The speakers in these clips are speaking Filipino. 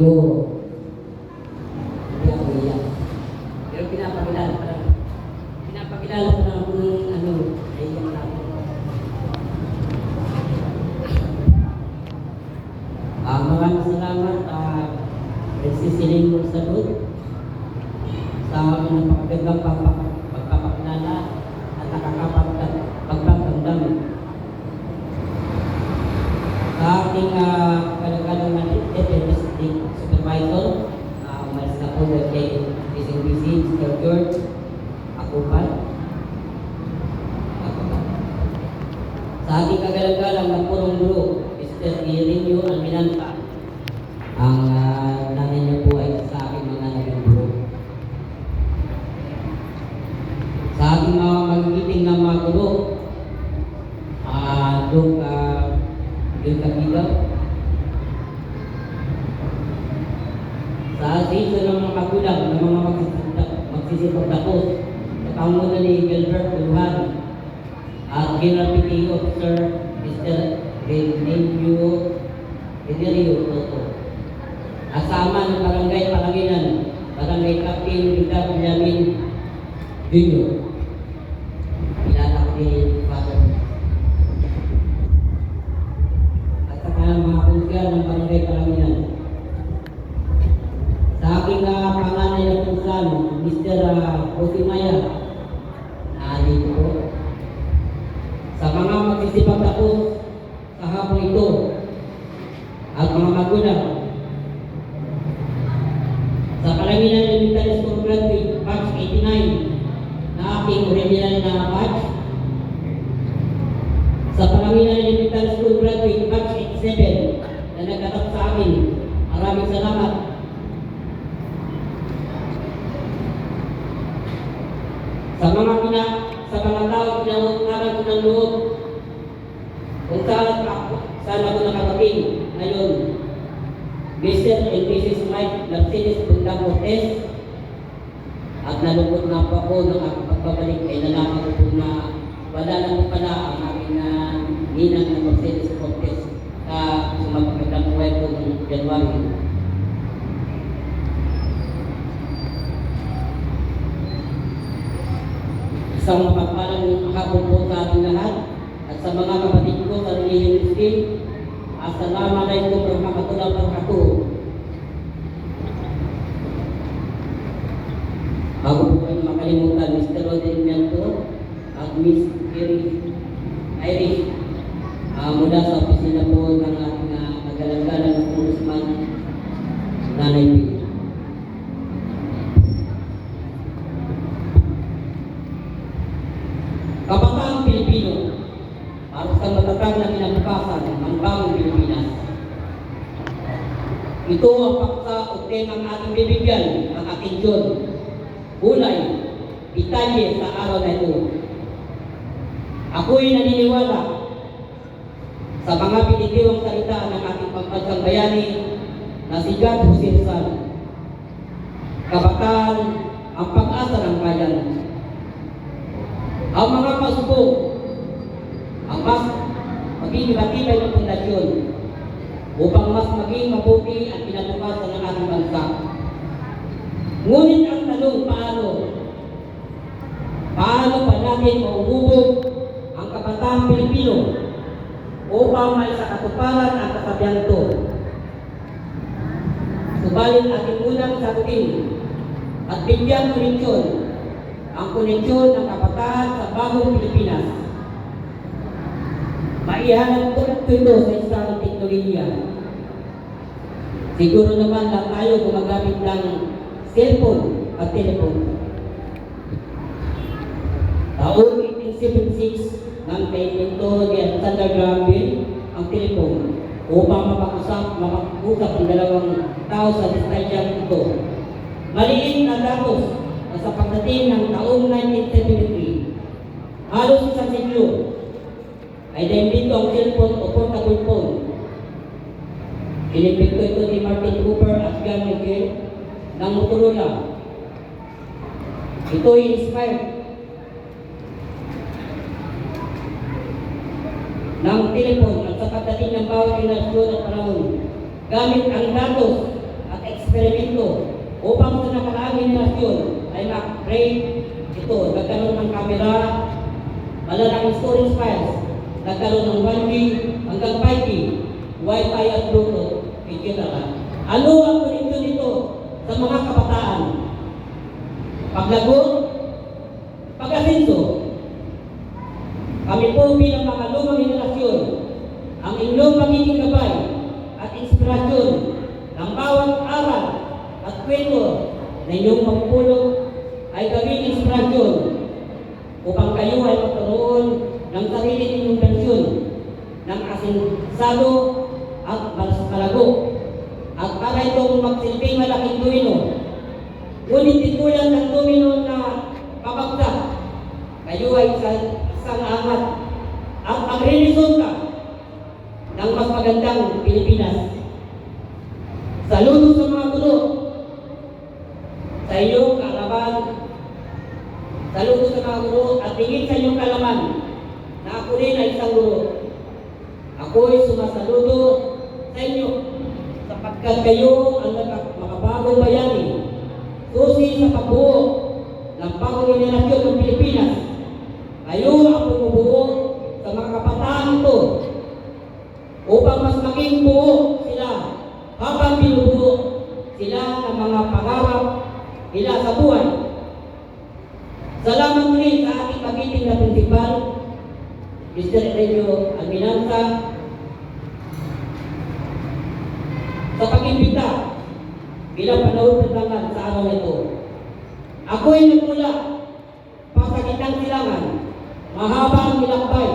ko, hindi ako iyak. Pero pinapakilala pa lang ako ng naiyak na ako. Maraming salamat, nagsisiling mo sa Lord sa napakagandang pagpapakilala at nakakapagpagdamdam sa ating kalagalang na district supervisor, umalis na po kay PCBC, Mr. George Akupan. Sa ating kagalagalang na purong guro, Mr. Irineo Alminanta, ang nanay niyo po ay sa aking mga naging guro. Sa ating mga magigiting na mga guro, Doon Kapigaw, sa asisyo ng mga magulang ng mga magsisipagdakos sa pangunan ni Gilbert Luhan at General PT Officer Mr. Renerio Toto. Asama ng Barangay Palanginan, Barangay Captain Rita Benjamin Jr. Ilanak ni Father. At saka mga konsyan ng Barangay Palanginan. Sa aking panganay na konsyan, Mr. Otimaya, dito po. Sa mga magsisipagdakos sa hapon ito at mga magulang, sa Palanginan Elementary School Graduate Batch 89 na aking original na batch, sa Palanginan Elementary School Graduate Batch 87 na nagkatap sa amin, maraming salamat. Sa mga tao pinangungunaran ko ng loob kung saan ako nakarating ngayon, Mr. and Mrs. Mike Narcinis Bundang Cortez, at nalungkot na po ako ng aking pagbabalik ay nalaman ko po na wala na po pala ang aking ninang na Narcinis Cortez sa sumagpagdang buhay ko noong January. Isang mapagpalang hapon po sa ating lahat at sa mga kapatid ko sa Religion School. Assalamualaikum warahmatullahi wabarakatuh. Bago po kayo makalimutan, Mr. Rodel Mianto at Miss Irish mula sa opisina po ng ating naglalagdalan ng Congressman Nanay P. Kabataang Pilipino, para sa matatag na kinabukasan ng bagong Pilipinas. Ito ang paksa o temang ating bibigyan ng atensyon, hulay, detalye sa araw na ito. Ako'y naniniwala sa mga pinitiwang salita ng ating pambansang bayani na si God Jose Rizal. Kabataan ang pag-asa ng bayan. Ang mga pasubok ang mas maging matibay ng pundasyon upang mas maging mabuti ang kinabukasan ng ating bansa. Ngunit ang tanong, paano pa natin mauhubog ang kabataang Pilipino upang may sa katuparan ang kasabihan ito? Subalit ating unang sagutin at bigyan koneksyon ang koneksyon ng kabataan sa bagong Pilipinas. Maihanap ko ito sa isang teknolohiya. Siguro naman lang tayo gumagamit ng cellphone at telephone. Taon 1876 nang painito ni Alexander Graham Bell ang telephone upang makapag-usap ang dalawang tao sa distansyang ito. Maliit na datos na sa pagdating ng taong 1973, halos isang siglo, ay naimbento ang cellphone o portable phone. Inimbento ito ni Martin Cooper at John Miguel ng Motorola. Ito ay inspired ng telephone at sa pagdating ng bawat henerasyon at panahon, gamit ang datos upang sa nakaraang henerasyon ay ma-upgrade ito. Nagkaroon ng camera, malalaking storage files, nagkaroon ng 1G hanggang 5G, Wi-Fi at Bluetooth, etc. Ano ang konekto nito sa mga kabataan? Paglagot, pag-asenso. Kami po bilang mga lumang henerasyon, ang inyong magiging gabay at inspirasyon ng bawat aral at kwento na inyong magpulot ay gawing inspirasyon upang kayo ay magkaroon ng sarili ninyong pensyon ng asensado at malago at para itong magsilbing malaking domino. Ngunit titulan ng domino na pabagsak, kayo ay isang angat at ang resulta ng mas magandang Pilipinas. Saludo sa mga guro sa iyong kaalaman. Saludo sa mga guro at tingin sa iyong kaalaman na ako rin ay isang guro. Ako ay sumasaludo sa inyo sapagkat kayo ang makabagong bayani, susi sa pagbuo ng bagong henerasyon ng Pilipinas. Kayo ang bumubuo sa mga kabataan ito upang mas maging buo sila habang binubuo sila ng mga pangarap nila sa buhay. Salamat ulit sa ating magiting na prinsipal, Mr. Elio Alminanza, sa pag-imbita bilang panautangan sa araw na ito. Ako ay nagmula pa sa gitnang silangan, mahaba ang nilakbay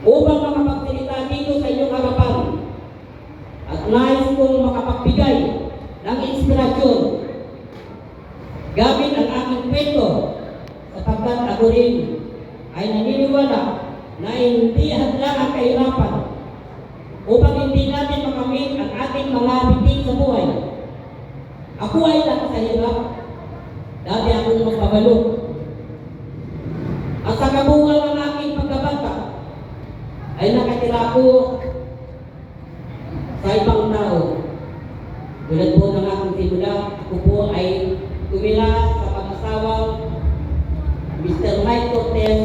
upang makapagsalita dito sa inyong harapan at nais kong makapagbigay ng inspirasyon gamit ang aking kwento sapagkat ako rin ay naniniwala na hindi hadlang ang kahirapan upang hindi natin makamit ang ating mga bitin sa buhay. Ako ay nakasahirap, dati akong magpabalo. At sa kabuuan ng aking pagkabata ay nakatira ako sa ibang tao. Tulad po ng aking simula, ako po ay tumira sa pag-asawang Mr. Mike Cortez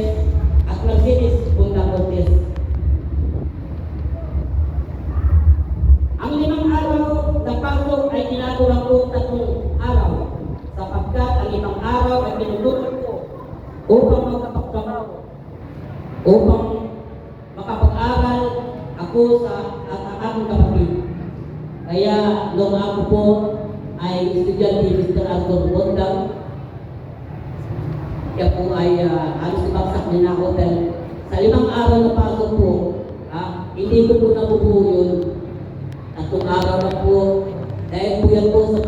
at Mercedes Bunda Cortez. Ang 5 araw na pasok ay ginagawa ko 3 araw sapagkat ang 5 araw ay pinulungan ko upang makapag-aral ako sa at ang aking kapatid. Kaya nung ako po ay estudyante Mr. Arthur Bondang, siya po ay halos ibagsak niya na ako dahil sa 5 araw na pasok po, hindi ko po nabubuo yun. 3 araw na po, dahil po yan po sa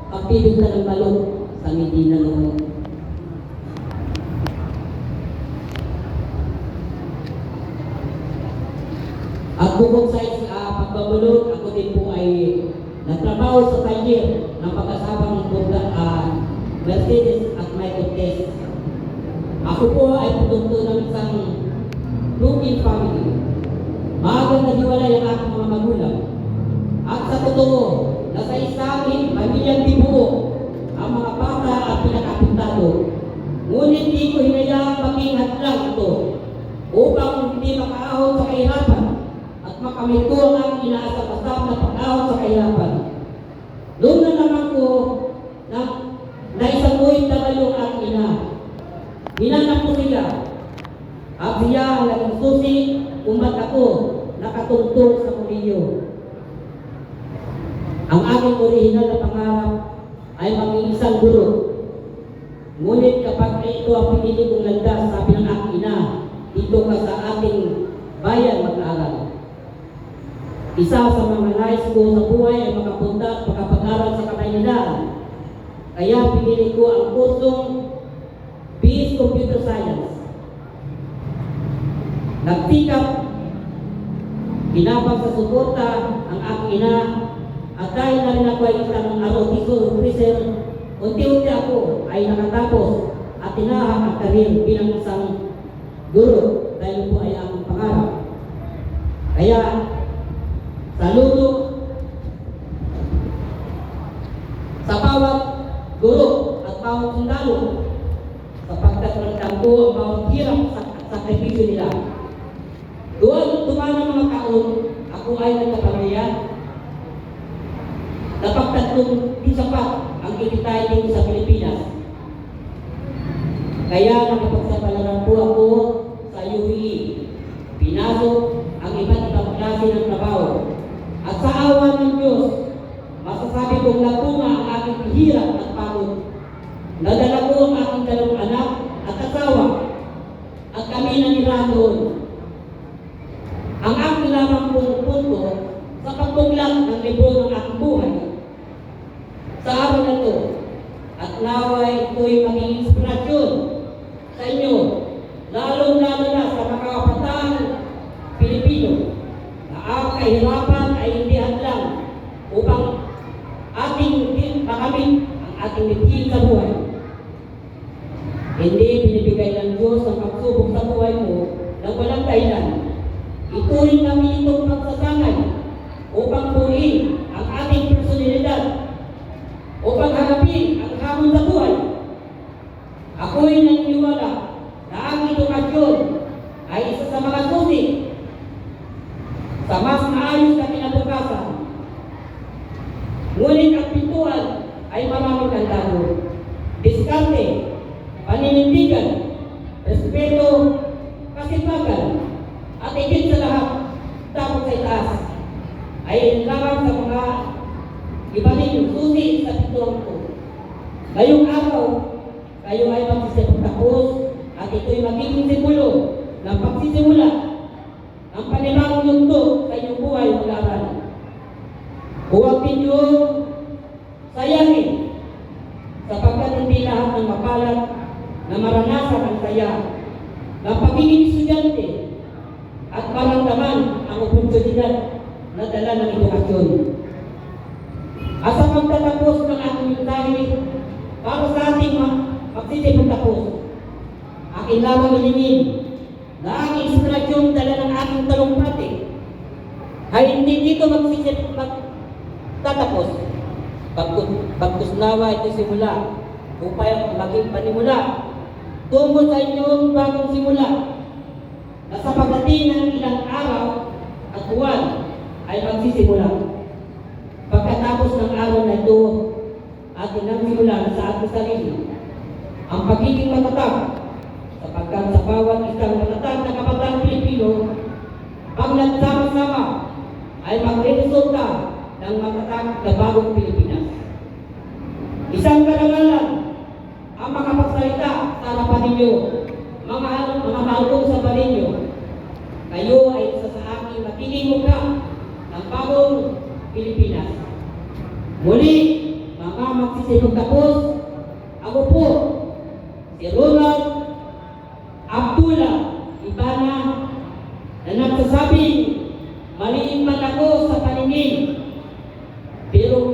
pagpibigta ng balon sa Medina noon. At bukod sa pagbabulot, ako din po ay nagtrabaho sa taller ng pag-asabang Mercedes at Michael Test. Ako po ay produkto ng isang broken family. Maagang naghiwalay ang aking mga magulang. At sa totoo, nasa isang pamilyang bibuo ang mga bata at pinakapuntado. Ngunit di ko hinayaang maging hadlang ito upang hindi makaahon sa kahirapan at makamit ko ang aking inaasap-asap na pag-ahon sa kahirapan. Doon na naman ko na naisamuhin na yung aking ina. Hinanap ko siya at siya ang naging susi kung ba't ako nakatungtong sa kuliyo. Ang aking orihinal na pangarap ay maging isang guro. Ngunit kapag ito ang pinili kong landas, sabi ng aking ina, dito ka sa ating bayan mag-aaral. Isa sa mga nais ko sa buhay ay makapunta at makapag-aral sa Kamaynilaan. Kaya pinili ko ang kursong BS Computer Science. Nagtikap, kinapag sa suporta ang aking ina. At dahil na rin ako ay isang ROTC officer, unti-unti ako ay nakatapos at tinahak ang karir bilang isang guro dahil po ay ang pangarap. Kaya, saludo sa bawat guro at bawat sundalo, sapagkat ramdam ko ang bawat hirap at sakripisyo nila. Doon ng mga taon, ako ay nagkapamilya. Napagtatlong di sapat ang ikitay dito sa Pilipinas. Kaya nakapagsapalaran po ako sa UAE. Pinasok ang iba't ibang klase ng trabaho. At sa awa ng Diyos, masasabi kong napunga ang aking hirap at pagod. Nadala ko ang aking dalawang anak at asawa at kami nanirahan doon. Ang aking lamang pong punto sa pagbuglang ng libro ng aking buhay sa araw na ito, at naway ito'y maging inspirasyon sa inyo, lalong-lalo na sa mga kabataan Pilipino na ang kahirapan ay hindi hadlang upang ating makamit ang ating mithin sa buhay. Hindi binibigay ng Diyos ang pagsubok sa buhay mo ng walang dahilan. Ituloy namin itong pagsasangay upang buuin ang ating personalidad, upang harapin ang hamon sa buhay. Ako'y naniniwala na ang edukasyon ay isa sa mga susi sa mas maayos na kinabukasan. Ngunit ang pintuan ay maraming kandado. Diskarte, paninindigan, respeto, kasipagan, at higit sa lahat, dapat sa itaas ay lamang sa mga iba rin susi sa pintuan ko. Ngayong araw, kayo ay magsisipagtapos at ito'y magiging simulo ng pagsisimula ng panibagong yugto sa inyong buhay mag-aaral. Huwag ninyong sayangin sapagkat hindi lahat ng mapalad na maranasan ang saya ng pagiging estudyante at maramdaman ang oportunidad na dala ng edukasyon. At sa pagtatapos ng ating mensahe para sa ating magsisipagtapos, akin lamang ilingin na ang inspirasyong dala ng ating talumpati ay hindi dito magsisipagtatapos. Bagkus nawa ito simula upang maging panimula tungo sa inyong bagong simula na sa pagdating ng ilang araw at buwan ay magsisimula. Pagkatapos ng araw na ito, atin ang simulan sa ating sarili ang pagiging matatag, sapagkat sa bawat isang matatag na kabataan Pilipino, ang nagsama-sama ay magresulta ng matatag na bagong Pilipinas. Isang karangalan ang makapagsalita sa harapan ninyo, mga mahal kong sa balinyo. Kayo ay isa sa aking magiging mukha ng bagong Pilipinas. Muli, mga magsisipagtapos, ako po, si Ronald Abdullah Ibana, na nagsasabing maliit man ako sa paningin, pero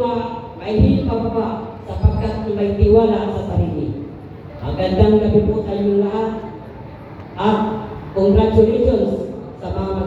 mahihil pababa sapagkat may tiwala sa sarili. Magandang gabi po sa inyong lahat at congratulations sa mga